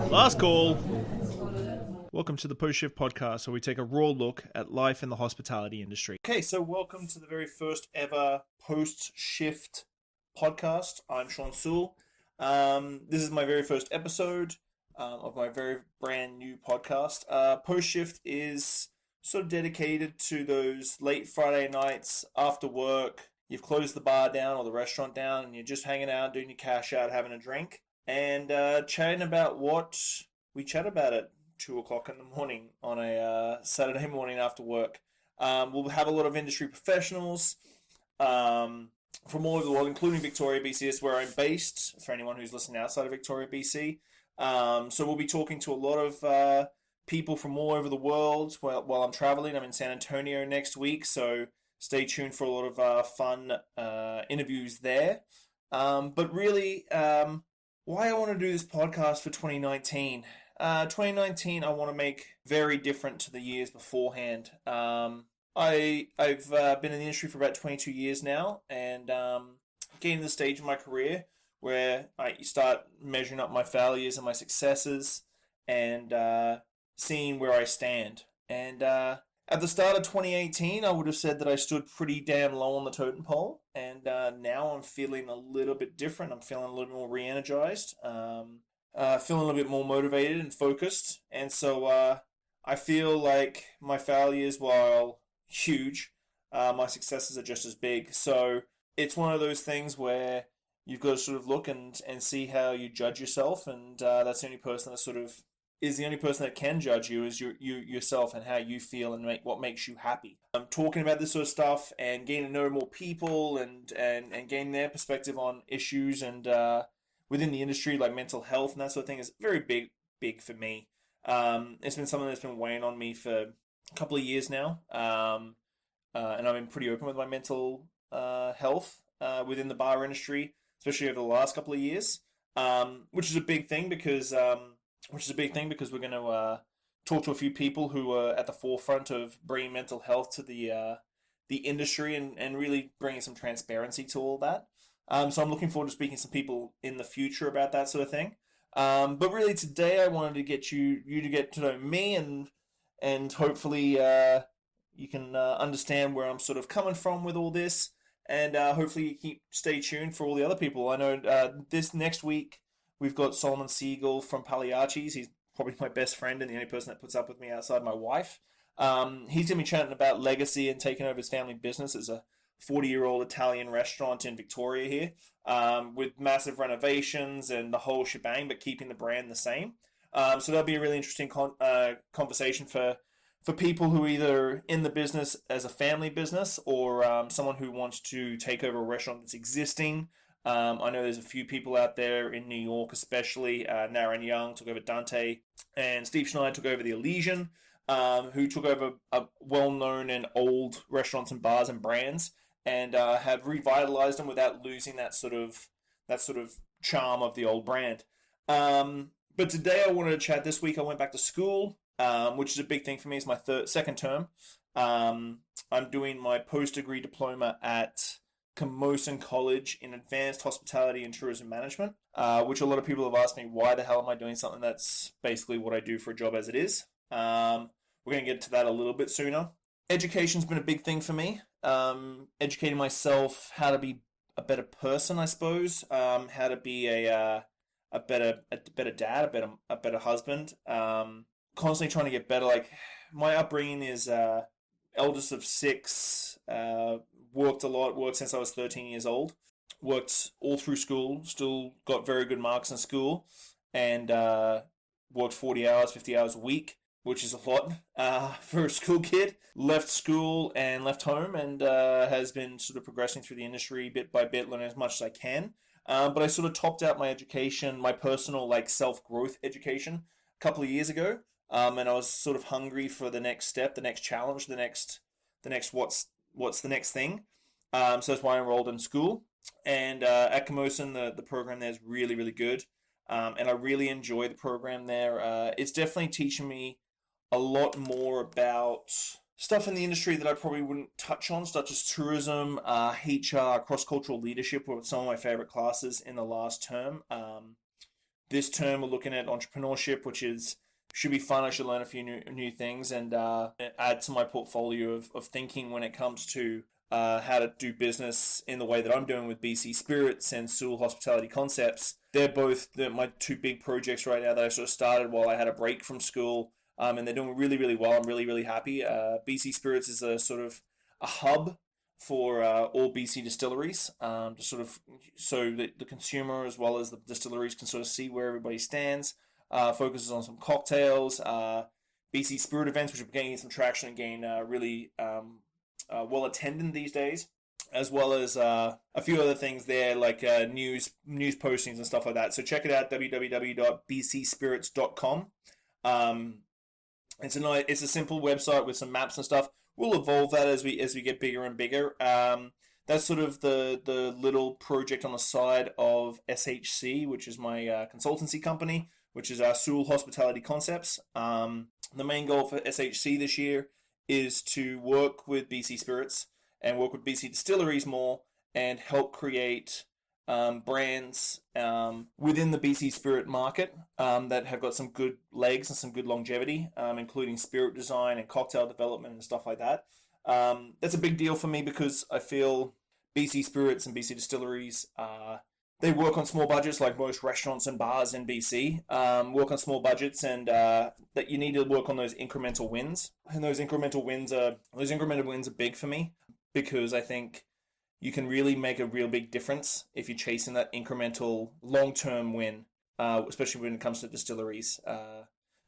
Last call. Welcome to the Post Shift Podcast, where we take a raw look at life in the hospitality industry. Okay, so welcome to the very first ever Post Shift Podcast. I'm Shawn Soole. This is my very first episode of my very brand new podcast. Post Shift is sort of dedicated to those late Friday nights after work. You've closed the bar down or the restaurant down, and you're just hanging out, doing your cash out, having a drink, and chatting about what we chat about at 2 o'clock in the morning on a Saturday morning after work. We'll have a lot of industry professionals from all over the world, including Victoria, BC, is where I'm based, for anyone who's listening outside of Victoria, BC. So we'll be talking to a lot of people from all over the world while I'm traveling. I'm in San Antonio next week, so stay tuned for a lot of fun interviews there. But really, why I want to do this podcast for 2019. 2019 I want to make very different to the years beforehand. I've been in the industry for about 22 years now, and getting to the stage in my career where I start measuring up my failures and my successes and seeing where I stand. And at the start of 2018, I would have said that I stood pretty damn low on the totem pole, and now I'm feeling a little bit different. I'm feeling a little more re-energized, feeling a little bit more motivated and focused, and so I feel like my failures, while huge, my successes are just as big. So it's one of those things where you've got to sort of look and see how you judge yourself, and that's the only person that sort of is the only person that can judge you is you yourself and how you feel and what makes you happy. Talking about this sort of stuff and getting to know more people and gaining their perspective on issues and within the industry, like mental health and that sort of thing, is very big for me. It's been something that's been weighing on me for a couple of years now, and I've been pretty open with my mental health within the bar industry, especially over the last couple of years, which is a big thing because we're going to talk to a few people who are at the forefront of bringing mental health to the industry and really bringing some transparency to all that. So I'm looking forward to speaking to some people in the future about that sort of thing. But really today I wanted to get you to get to know me and hopefully you can understand where I'm sort of coming from with all this, and hopefully you stay tuned for all the other people. I know this next week we've got Solomon Siegel from Pagliacci's. He's probably my best friend and the only person that puts up with me outside my wife. He's going to be chatting about legacy and taking over his family business as a 40-year-old Italian restaurant in Victoria here, with massive renovations and the whole shebang, but keeping the brand the same. So that'll be a really interesting conversation for people who are either in the business as a family business or someone who wants to take over a restaurant that's existing. I know there's a few people out there in New York, especially Naren Young took over Dante, and Steve Schneider took over the Elysian, who took over well-known and old restaurants and bars and brands, and have revitalized them without losing that sort of charm of the old brand. But today I wanted to chat. This week I went back to school, which is a big thing for me. It's my second term. I'm doing my post-degree diploma at Camosun College in Advanced Hospitality and Tourism Management, which a lot of people have asked me, why the hell am I doing something that's basically what I do for a job as it is? We're going to get to that a little bit sooner. Education's been a big thing for me. Educating myself how to be a better person, I suppose. How to be a better dad, a better husband. Constantly trying to get better. Like, my upbringing is eldest of 6. Worked a lot. Worked since I was 13 years old. Worked all through school. Still got very good marks in school, and worked 40 hours, 50 hours a week, which is a lot for a school kid. Left school and left home, and has been sort of progressing through the industry bit by bit, learning as much as I can. But I sort of topped out my education, my personal self-growth education, a couple of years ago, and I was sort of hungry for the next step, the next challenge, the next what's the next thing. So that's why I enrolled in school. And at Camosun, the program there is really, really good. And I really enjoy the program there. It's definitely teaching me a lot more about stuff in the industry that I probably wouldn't touch on, such as tourism, HR, cross-cultural leadership were some of my favorite classes in the last term. This term we're looking at entrepreneurship, which should be fun. I should learn a few new things and add to my portfolio of thinking when it comes to how to do business in the way that I'm doing with BC Spirits and Soole Hospitality Concepts. They're both my two big projects right now that I sort of started while I had a break from school, and they're doing really, really well. I'm really, really happy. BC Spirits is a sort of a hub for all BC distilleries, to sort of so that the consumer as well as the distilleries can sort of see where everybody stands. Focuses on some cocktails, BC Spirit events, which are gaining some traction and gain really well attended these days, as well as a few other things there like news postings and stuff like that. So check it out, www.bcspirits.com. It's a simple website with some maps and stuff. We'll evolve that as we get bigger and bigger. That's sort of the little project on the side of SHC, which is my consultancy company, which is our Soole Hospitality Concepts. The main goal for SHC this year is to work with BC Spirits and work with BC distilleries more and help create brands within the BC Spirit market that have got some good legs and some good longevity, including spirit design and cocktail development and stuff like that. That's a big deal for me because I feel BC Spirits and BC distilleries, they work on small budgets like most restaurants and bars in BC, work on small budgets, and that you need to work on those incremental wins. And those incremental wins are big for me because I think you can really make a real big difference if you're chasing that incremental long-term win, especially when it comes to distilleries.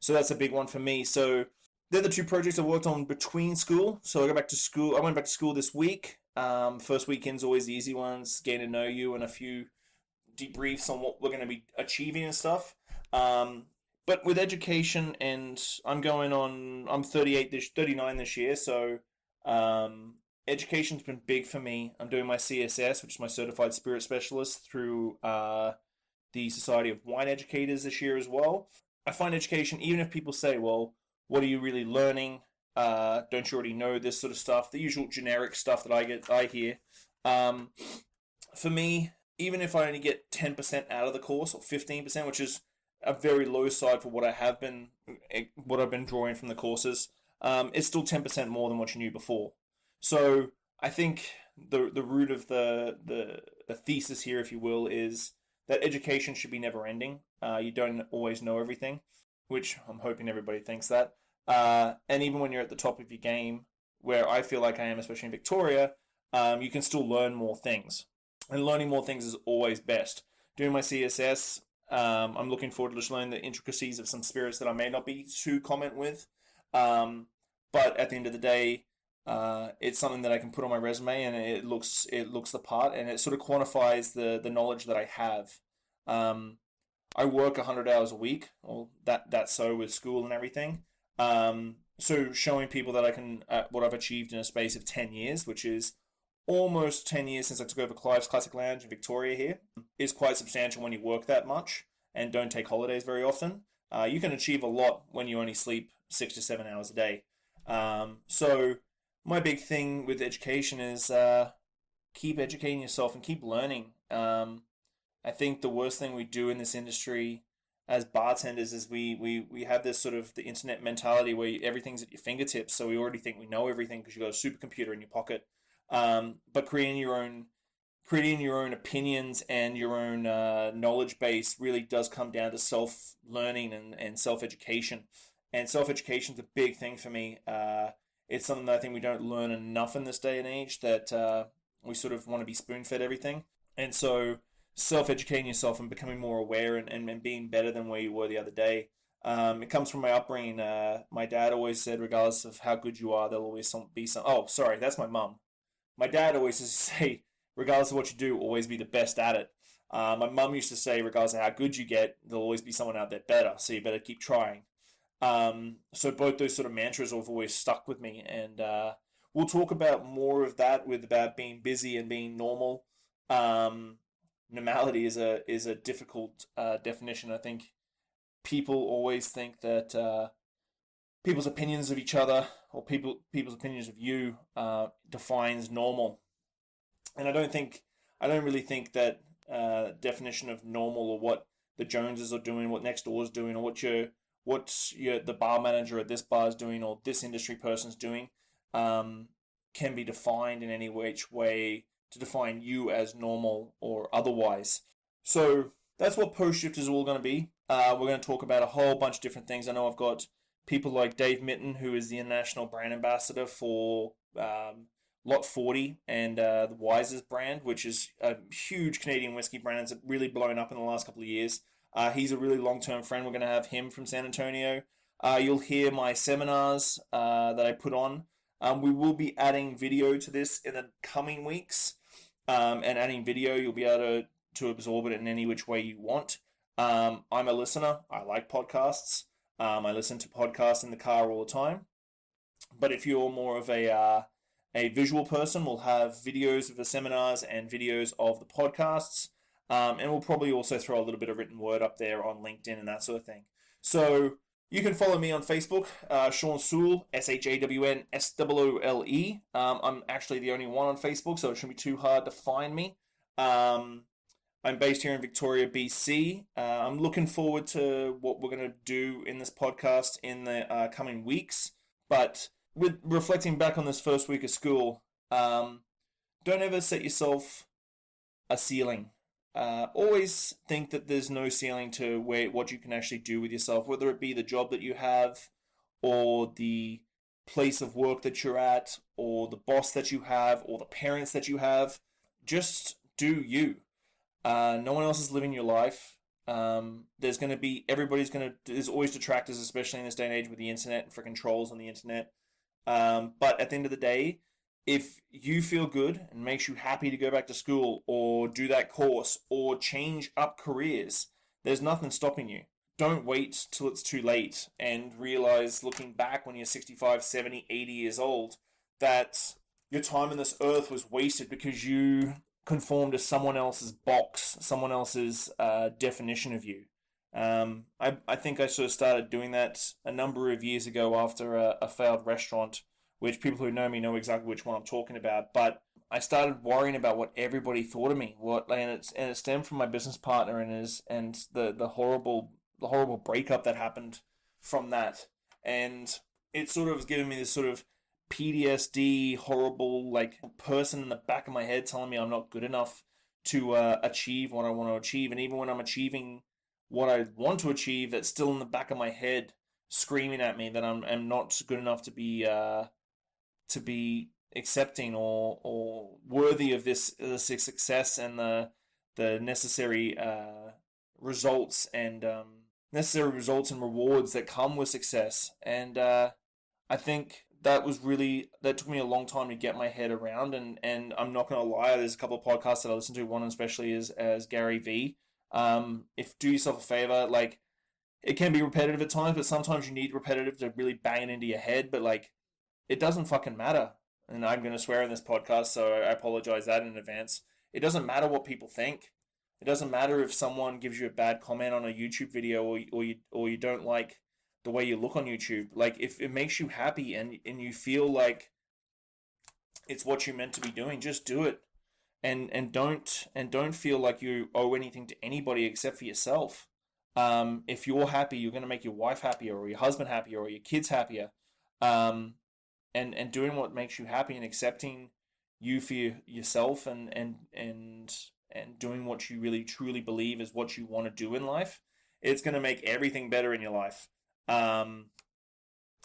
So that's a big one for me. So they're the two projects I worked on between school. So I went back to school this week. First weekend's always the easy ones, getting to know you and a few debriefs on what we're going to be achieving and stuff. But with education, and I'm 39 this year, so education's been big for me. I'm doing my CSS, which is my Certified Spirit Specialist, through the Society of Wine Educators this year as well. I find education, even if people say, well, what are you really learning? Don't you already know this sort of stuff? The usual generic stuff that I hear. For me, even if I only get 10% out of the course, or 15%, which is a very low side for what I've been drawing from the courses, it's still 10% more than what you knew before. So I think the root of the thesis here, if you will, is that education should be never ending. You don't always know everything, which I'm hoping everybody thinks that. And even when you're at the top of your game, where I feel like I am, especially in Victoria, you can still learn more things. And learning more things is always best. Doing my CSS, I'm looking forward to just learning the intricacies of some spirits that I may not be too comment with. But at the end of the day, it's something that I can put on my resume, and it looks the part, and it sort of quantifies the knowledge that I have. I work 100 hours a week, or that's so with school and everything. So showing people that I can what I've achieved in a space of 10 years, which is almost 10 years since I took over Clive's Classic Lounge in Victoria here, is quite substantial when you work that much and don't take holidays very often. You can achieve a lot when you only sleep 6 to 7 hours a day. So my big thing with education is keep educating yourself and keep learning. I think the worst thing we do in this industry as bartenders is we have this sort of the internet mentality where everything's at your fingertips, so we already think we know everything because you've got a supercomputer in your pocket. But creating your own opinions and your own knowledge base really does come down to self-learning and self-education. And self-education is a big thing for me. It's something that I think we don't learn enough in this day and age, that we sort of want to be spoon-fed everything. And so self-educating yourself and becoming more aware and being better than where you were the other day. It comes from my upbringing. My dad always said, regardless of how good you are, there'll always be some... Oh, sorry, that's my mum. My dad always used to say, regardless of what you do, always be the best at it. My mum used to say, regardless of how good you get, there'll always be someone out there better, so you better keep trying. So both those sort of mantras have always stuck with me, and we'll talk about more of that about being busy and being normal. Normality is a difficult definition. I think people always think that people's opinions of each other or people's opinions of you defines normal, and I don't really think that definition of normal, or what the Joneses are doing, what next door is doing, or what the bar manager at this bar is doing, or this industry person's doing, can be defined in any which way to define you as normal or otherwise. So that's what Post Shift is all going to be. We're going to talk about a whole bunch of different things. I know I've got people like Dave Mitten, who is the international brand ambassador for Lot 40 and the Wiser's brand, which is a huge Canadian whiskey brand that's really blown up in the last couple of years. He's a really long-term friend. We're going to have him from San Antonio. You'll hear my seminars that I put on. We will be adding video to this in the coming weeks. And adding video, you'll be able to absorb it in any which way you want. I'm a listener. I like podcasts. I listen to podcasts in the car all the time. But if you're more of a visual person, we'll have videos of the seminars and videos of the podcasts. And we'll probably also throw a little bit of written word up there on LinkedIn and that sort of thing. So you can follow me on Facebook, Shawn Soole, ShawnSoole. I'm actually the only one on Facebook, so it shouldn't be too hard to find me. I'm based here in Victoria, BC. I'm looking forward to what we're going to do in this podcast in the coming weeks. But with reflecting back on this first week of school, don't ever set yourself a ceiling. Always think that there's no ceiling to what you can actually do with yourself, whether it be the job that you have, or the place of work that you're at, or the boss that you have, or the parents that you have. Just do you. No one else is living your life. There's always detractors, especially in this day and age with the internet and freaking trolls on the internet. But at the end of the day, if you feel good and makes you happy to go back to school or do that course or change up careers, there's nothing stopping you. Don't wait till it's too late and realize, looking back when you're 65, 70, 80 years old, that your time on this earth was wasted because you conform to someone else's box, someone else's definition of you. I think I sort of started doing that a number of years ago after a failed restaurant, which people who know me know exactly which one I'm talking about. But I started worrying about what everybody thought of me. And it stemmed from my business partner and the horrible breakup that happened from that. And it sort of was giving me this sort of PTSD, horrible person in the back of my head telling me I'm not good enough to achieve what I want to achieve. And even when I'm achieving what I want to achieve, that's still in the back of my head screaming at me that I'm not good enough to be accepting or worthy of this success and the necessary results and rewards that come with success. And I think that took me a long time to get my head around, and I'm not going to lie, there's a couple of podcasts that I listen to, one especially is as Gary V. If do yourself a favor, it can be repetitive at times, but sometimes you need repetitive to really bang it into your head, but it doesn't fucking matter. And I'm going to swear in this podcast, so I apologize that in advance. It doesn't matter what people think. It doesn't matter if someone gives you a bad comment on a YouTube video or you don't like the way you look on YouTube. If it makes you happy and you feel like it's what you're meant to be doing, just do it. And don't feel like you owe anything to anybody except for yourself. If you're happy, you're going to make your wife happier or your husband happier or your kids happier. And doing what makes you happy and accepting you for yourself and doing what you really truly believe is what you want to do in life, it's going to make everything better in your life. And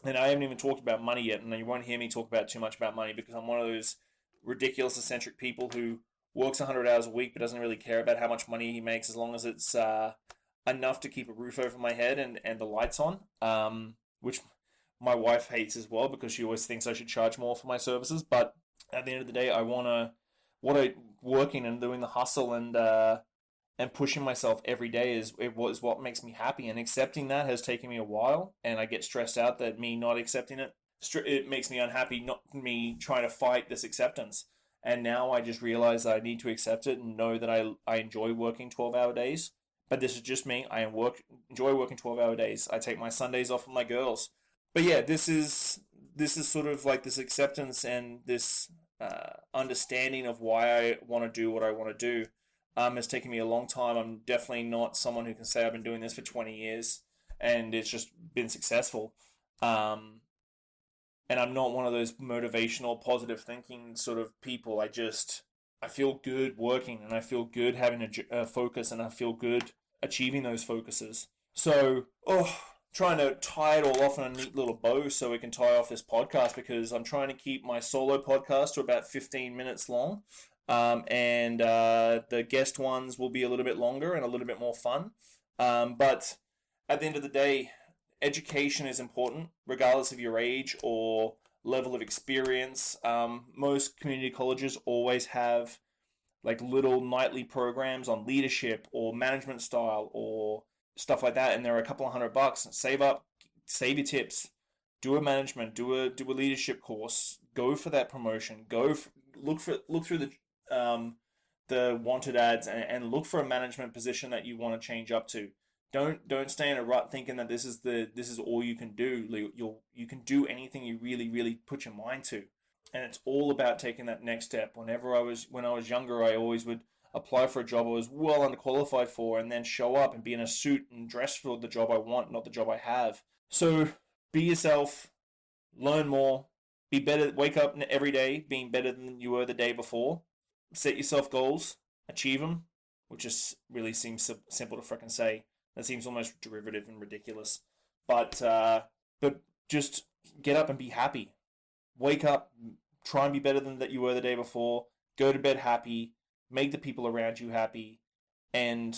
I haven't even talked about money yet, and you won't hear me talk about too much about money because I'm one of those ridiculous eccentric people who works 100 hours a week but doesn't really care about how much money he makes as long as it's enough to keep a roof over my head and the lights on, which my wife hates as well because she always thinks I should charge more for my services. But at the end of the day, working and doing the hustle and pushing myself every day is what makes me happy. And accepting that has taken me a while, and I get stressed out that me not accepting it makes me unhappy, not me trying to fight this acceptance. And now I just realize that I need to accept it and know that I enjoy working 12-hour days. But this is just me. I enjoy working 12-hour days. I take my Sundays off with my girls. But yeah, this is sort of like this acceptance and this understanding of why I want to do what I want to do. It's taken me a long time. I'm definitely not someone who can say I've been doing this for 20 years and it's just been successful. Um, and I'm not one of those motivational, positive thinking sort of people. I feel good working, and I feel good having a focus, and I feel good achieving those focuses. So, trying to tie it all off in a neat little bow so we can tie off this podcast, because I'm trying to keep my solo podcast to about 15 minutes long. And the guest ones will be a little bit longer and a little bit more fun. But at the end of the day, education is important, regardless of your age or level of experience. Most community colleges always have like little nightly programs on leadership or management style or stuff like that, and they're a couple of $100. Save up, save your tips, do a management, do a leadership course, go for that promotion, look through the wanted ads, and look for a management position that you want to change up to. Don't stay in a rut thinking that this is all you can do. You can do anything you really put your mind to, and it's all about taking that next step. When I was younger, I always would apply for a job I was well underqualified for, and then show up and be in a suit and dress for the job I want, not the job I have. So be yourself, learn more, be better. Wake up every day being better than you were the day before. Set yourself goals, achieve them, which just really seems simple to freaking say. That seems almost derivative and ridiculous. But just get up and be happy. Wake up, try and be better than that you were the day before. Go to bed happy. Make the people around you happy, and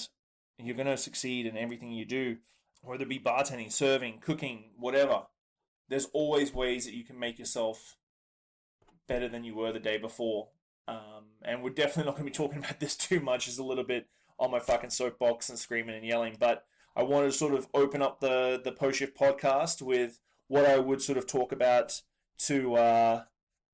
you're going to succeed in everything you do, whether it be bartending, serving, cooking, whatever. There's always ways that you can make yourself better than you were the day before. And we're definitely not going to be talking about this too much. It's a little bit on my fucking soapbox and screaming and yelling, but I wanted to sort of open up the post-shift podcast with what I would sort of talk about to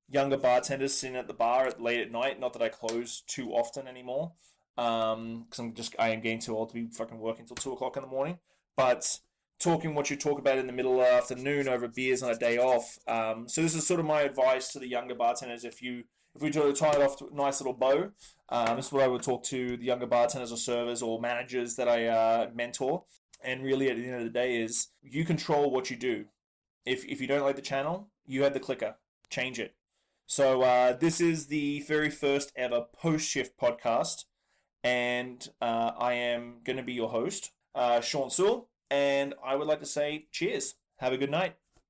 younger bartenders sitting at the bar late at night. Not that I close too often anymore, because I am getting too old to be fucking working till 2 o'clock in the morning. But talking what you talk about in the middle of the afternoon over beers on a day off. So this is sort of my advice to the younger bartenders. If we try to tie it off to a nice little bow, this is what I would talk to the younger bartenders or servers or managers that I mentor. And really, at the end of the day, is you control what you do. If you don't like the channel, you have the clicker. Change it. So this is the very first ever post-shift podcast, and I am going to be your host, Shawn Soole, and I would like to say cheers. Have a good night.